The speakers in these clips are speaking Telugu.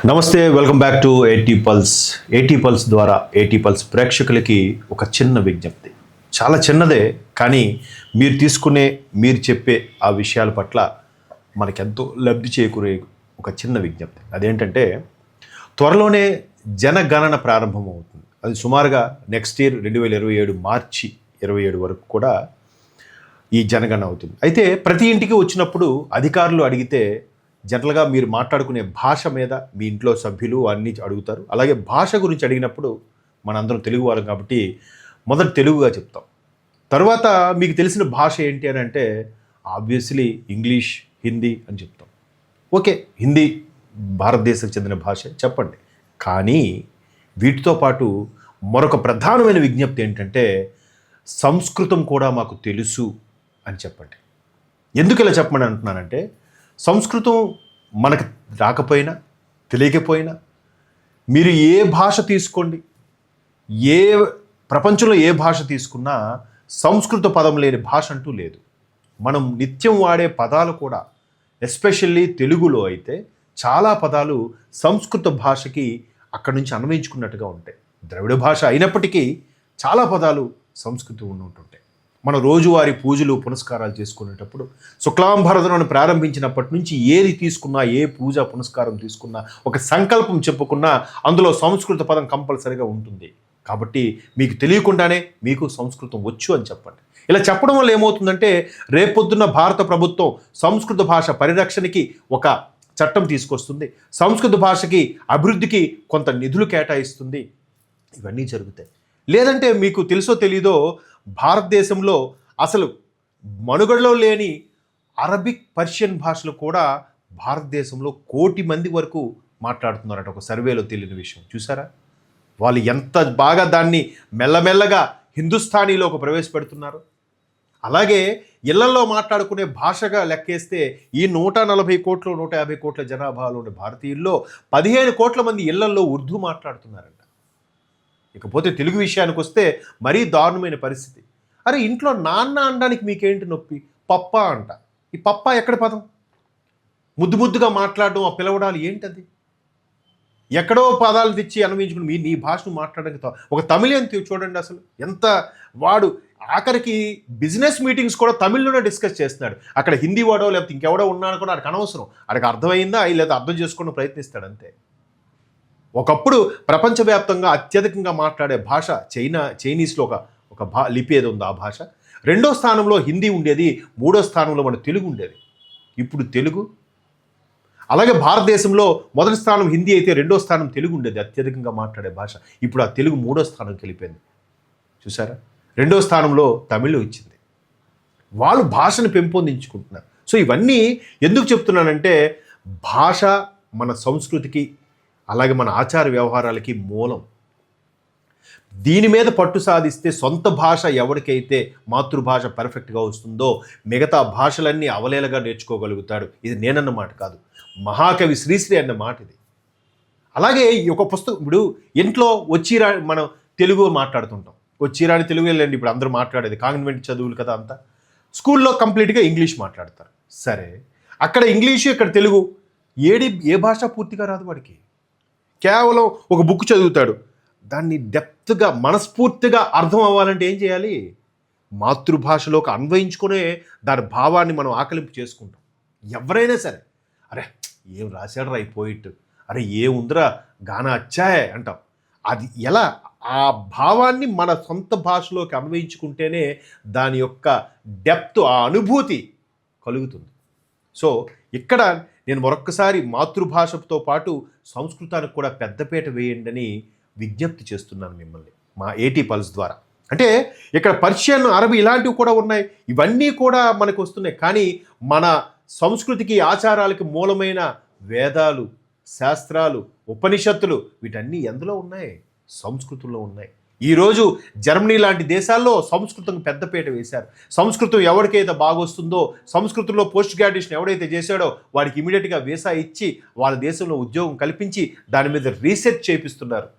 నమస్తే, వెల్కమ్ బ్యాక్ టు ఏటీ పల్స్. ఏటీ పల్స్ ద్వారా ఏటీ పల్స్ ప్రేక్షకులకి ఒక చిన్న విజ్ఞప్తి. చాలా చిన్నదే, కానీ మీరు చెప్పే ఆ విషయాల పట్ల మనకెంతో లబ్ధి చేకూరే ఒక చిన్న విజ్ఞప్తి. అదేంటంటే, త్వరలోనే జనగణన ప్రారంభమవుతుంది. అది సుమారుగా నెక్స్ట్ ఇయర్ 2027 మార్చి 27 వరకు కూడా ఈ జనగణన అవుతుంది. అయితే ప్రతి ఇంటికి వచ్చినప్పుడు అధికారులు అడిగితే జనరల్గా మీరు మాట్లాడుకునే భాష మీద మీ ఇంట్లో సభ్యులు అన్నీ అడుగుతారు. అలాగే భాష గురించి అడిగినప్పుడు మనందరం తెలుగువారం కాబట్టి మొదట తెలుగుగా చెప్తాం. తర్వాత మీకు తెలిసిన భాష ఏంటి అని అంటే ఆబ్వియస్లీ ఇంగ్లీష్, హిందీ అని చెప్తాం. ఓకే, హిందీ భారతదేశం చెందిన భాష చెప్పండి. కానీ వీటితో పాటు మరొక ప్రధానమైన విజ్ఞప్తి ఏంటంటే సంస్కృతం కూడా మాకు తెలుసు అని చెప్పండి. ఎందుకు ఇలా చెప్పమని అంటున్నానంటే, సంస్కృతం మనకు రాకపోయినా తెలియకపోయినా మీరు ఏ భాష తీసుకోండి, ఏ ప్రపంచంలో ఏ భాష తీసుకున్నా సంస్కృత పదం లేని భాష అంటూ లేదు. మనం నిత్యం వాడే పదాలు కూడా ఎస్పెషల్లీ తెలుగులో అయితే చాలా పదాలు సంస్కృత భాషకి అక్కడి నుంచి అన్వయించుకున్నట్టుగా ఉంటాయి. ద్రవిడ భాష అయినప్పటికీ చాలా పదాలు సంస్కృతం ఉంటుంటాయి. మన రోజువారీ పూజలు పునస్కారాలు చేసుకునేటప్పుడు శుక్లాంబరధనను ప్రారంభించినప్పటి నుంచి ఏది తీసుకున్నా, ఏ పూజ పునస్కారం తీసుకున్నా, ఒక సంకల్పం చెప్పుకున్నా అందులో సంస్కృత పదం కంపల్సరీగా ఉంటుంది. కాబట్టి మీకు తెలియకుండానే మీకు సంస్కృతం వచ్చు అని చెప్పండి. ఇలా చెప్పడం వల్ల ఏమవుతుందంటే, రేపొద్దున్న భారత ప్రభుత్వం సంస్కృత భాష పరిరక్షణకి ఒక చట్టం తీసుకొస్తుంది, సంస్కృత భాషకి అభివృద్ధికి కొంత నిధులు కేటాయిస్తుంది. ఇవన్నీ జరుగుతాయి. లేదంటే మీకు తెలుసో తెలీదో, భారతదేశంలో అసలు మనుగడలో లేని అరబిక్, పర్షియన్ భాషలు కూడా భారతదేశంలో 1 కోటి మంది వరకు మాట్లాడుతున్నారట. ఒక సర్వేలో తెలియని విషయం చూసారా? వాళ్ళు ఎంత బాగా దాన్ని మెల్లమెల్లగా హిందుస్థానీలోకి ప్రవేశపెడుతున్నారు. అలాగే ఇళ్లలో మాట్లాడుకునే భాషగా లెక్కేస్తే ఈ 140 కోట్లు 150 కోట్ల జనాభాలో ఉండే భారతీయుల్లో 15 కోట్ల మంది ఇళ్లల్లో ఉర్దూ మాట్లాడుతున్నారంట. ఇకపోతే తెలుగు విషయానికి వస్తే మరీ దారుణమైన పరిస్థితి. అరే, ఇంట్లో నాన్న అనడానికి మీకేంటి నొప్పి? పప్ప అంట. ఈ పప్ప ఎక్కడ పదం? ముద్దు ముద్దుగా మాట్లాడడం, ఆ పిలవడాలు ఏంటది? ఎక్కడో పదాలు తెచ్చి అన్వయించుకుని నీ భాషను మాట్లాడడానికి ఒక తమిళియన్ చూడండి, అసలు ఎంత వాడు ఆఖరికి బిజినెస్ మీటింగ్స్ కూడా తమిళ్లోనే డిస్కస్ చేస్తున్నాడు. అక్కడ హిందీ వాడో లేకపోతే ఇంకెవడో ఉన్నాడు కూడా ఆడికి అనవసరం. ఆడికి అర్థమైందా లేదా అర్థం చేసుకోవడం ప్రయత్నిస్తాడు అంతే. ఒకప్పుడు ప్రపంచవ్యాప్తంగా అత్యధికంగా మాట్లాడే భాష చైనీస్లో ఒక లిపి ఏదో ఉంది, ఆ భాష. 2వ స్థానంలో హిందీ ఉండేది, 3వ స్థానంలో మన తెలుగు ఉండేది. ఇప్పుడు తెలుగు. అలాగే భారతదేశంలో మొదటి స్థానం హిందీ అయితే 2వ స్థానం తెలుగు ఉండేది, అత్యధికంగా మాట్లాడే భాష. ఇప్పుడు ఆ తెలుగు 3వ స్థానంకి వెళ్ళిపోయింది. చూసారా? 2వ స్థానంలో తమిళ్ ఇచ్చింది. వాళ్ళు భాషను పెంపొందించుకుంటున్నారు. సో ఇవన్నీ ఎందుకు చెప్తున్నానంటే, భాష మన సంస్కృతికి అలాగే మన ఆచార వ్యవహారాలకి మూలం. దీని మీద పట్టు సాధిస్తే సొంత భాష ఎవరికైతే మాతృభాష పర్ఫెక్ట్గా వస్తుందో మిగతా భాషలన్నీ అవలేలగా నేర్చుకోగలుగుతాడు. ఇది నేనన్న మాట కాదు, మహాకవి శ్రీశ్రీ అన్న మాట ఇది. అలాగే ఈ ఒక పుస్తకం, ఇప్పుడు ఇంట్లో వచ్చిరా మనం తెలుగు మాట్లాడుతుంటాం, వచ్చిరాని తెలుగు వెళ్ళండి. ఇప్పుడు అందరూ మాట్లాడేది కాన్వెంట్ చదువులు కదా అంతా. స్కూల్లో కంప్లీట్గా ఇంగ్లీష్ మాట్లాడతారు. సరే, అక్కడ ఇంగ్లీషు, ఇక్కడ తెలుగు. ఏ భాష పూర్తిగా రాదు వాడికి. కేవలం ఒక బుక్ చదువుతాడు, దాన్ని డెప్త్గా మనస్ఫూర్తిగా అర్థం అవ్వాలంటే ఏం చేయాలి? మాతృభాషలోకి అన్వయించుకునే దాని భావాన్ని మనం ఆకలింపు చేసుకుంటాం. ఎవరైనా సరే, అరే ఏం రాశాడు రా ఈ పోయిట్, అరే ఏ ఉందిరా గానా అచ్చాయే అంటాం. అది ఎలా? ఆ భావాన్ని మన సొంత భాషలోకి అన్వయించుకుంటేనే దాని యొక్క డెప్త్, ఆ అనుభూతి కలుగుతుంది. సో ఇక్కడ నేను మరొక్కసారి మాతృభాషతో పాటు సంస్కృతానికి కూడా పెద్దపీట వేయండి అని విజ్ఞప్తి చేస్తున్నాను మిమ్మల్ని మా ఏటీ పల్స్ ద్వారా. అంటే ఇక్కడ పర్షియన్, అరబీ ఇలాంటివి కూడా ఉన్నాయి. ఇవన్నీ కూడా మనకు వస్తున్నాయి. కానీ మన సంస్కృతికి, ఆచారాలకి మూలమైన వేదాలు, శాస్త్రాలు, ఉపనిషత్తులు వీటన్నీ ఎందులో ఉన్నాయి? సంస్కృతంలో ఉన్నాయి. ఈరోజు జర్మనీ లాంటి దేశాల్లో సంస్కృతం పెద్దపీట వేశారు. సంస్కృతం ఎవరికైతే బాగొస్తుందో, సంస్కృతంలో పోస్ట్ గ్రాడ్యుయేషన్ ఎవడైతే చేశాడో వాడికి ఇమీడియట్గా వీసా ఇచ్చి వాళ్ళ దేశంలో ఉద్యోగం కల్పించి దాని మీద రీసెర్చ్ చేపిస్తున్నారు.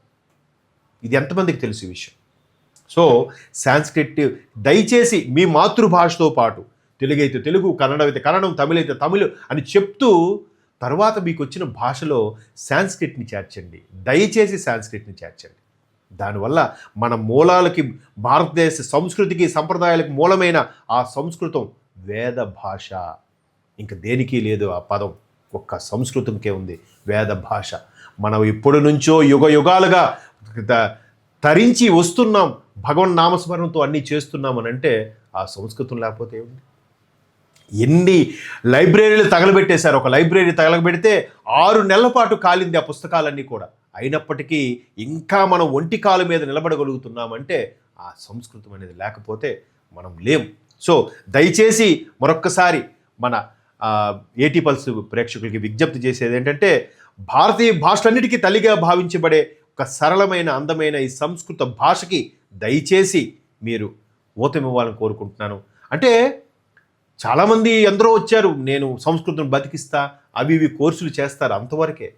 ఇది ఎంతమందికి తెలుసు ఈ విషయం? సో సాంస్క్రిట్ దయచేసి మీ మాతృభాషతో పాటు తెలుగు అయితే తెలుగు, కన్నడ అయితే కన్నడం, తమిళ అయితే తమిళ్ అని చెప్తూ తర్వాత మీకు వచ్చిన భాషలో సాంస్క్రిట్ని చేర్చండి, దయచేసి సాంస్క్రిట్ని చేర్చండి. దానివల్ల మన మూలాలకి, భారతదేశ సంస్కృతికి, సంప్రదాయాలకు మూలమైన ఆ సంస్కృతం వేద భాష. ఇంక దేనికి లేదు ఆ పదం, ఒక్క సంస్కృతంకే ఉంది వేద భాష. మనం ఇప్పటి నుంచో యుగ యుగాలుగా తరించి వస్తున్నాం, భగవన్ నామస్మరణతో అన్నీ చేస్తున్నామని అంటే ఆ సంస్కృతం లేకపోతే ఏముంది? ఎన్ని లైబ్రరీలు తగలబెట్టేశారు. ఒక లైబ్రరీ తగలబెడితే 6 నెలల పాటు కాలింది ఆ పుస్తకాలన్నీ కూడా. అయినప్పటికీ ఇంకా మనం ఒంటి కాలు మీద నిలబడగలుగుతున్నామంటే ఆ సంస్కృతం అనేది లేకపోతే మనం లేం. సో దయచేసి మరొక్కసారి మన ఏటీ పల్స్ ప్రేక్షకులకి విజ్ఞప్తి చేసేది ఏంటంటే, భారతీయ భాషలన్నిటికీ తల్లిగా భావించబడే ఒక సరళమైన, అందమైన ఈ సంస్కృత భాషకి దయచేసి మీరు ఊతమివ్వాలని కోరుకుంటున్నాను. అంటే చాలామంది ఎందరో వచ్చారు, నేను సంస్కృతం బతికిస్తా, అవి ఇవి కోర్సులు చేస్తారు, అంతవరకే.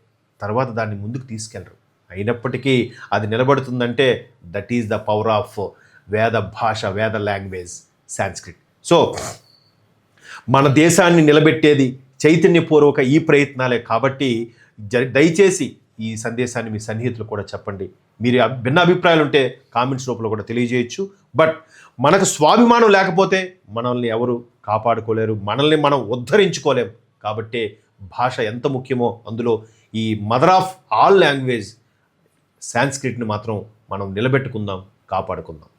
తర్వాత దాన్ని ముందుకు తీసుకెళ్ళరు. అయినప్పటికీ అది నిలబడుతుందంటే that is the power of Veda భాష, వేద లాంగ్వేజ్ సాంస్క్రిట్. సో మన దేశాన్ని నిలబెట్టేది చైతన్యపూర్వక ఈ ప్రయత్నాలే కాబట్టి దయచేసి ఈ సందేశాన్ని మీ సన్నిహితులు కూడా చెప్పండి. మీరు భిన్న అభిప్రాయాలు ఉంటే కామెంట్స్ రూపంలో కూడా తెలియజేయచ్చు. బట్ మనకు స్వాభిమానం లేకపోతే మనల్ని ఎవరు కాపాడుకోలేరు, మనల్ని మనం ఉద్ధరించుకోలేము. కాబట్టి భాష ఎంత ముఖ్యమో అందులో ఈ మదర్ ఆఫ్ ఆల్ లాంగ్వేజ్ సాంస్క్రిట్ని మాత్రం మనం నిలబెట్టుకుందాం, కాపాడుకుందాం.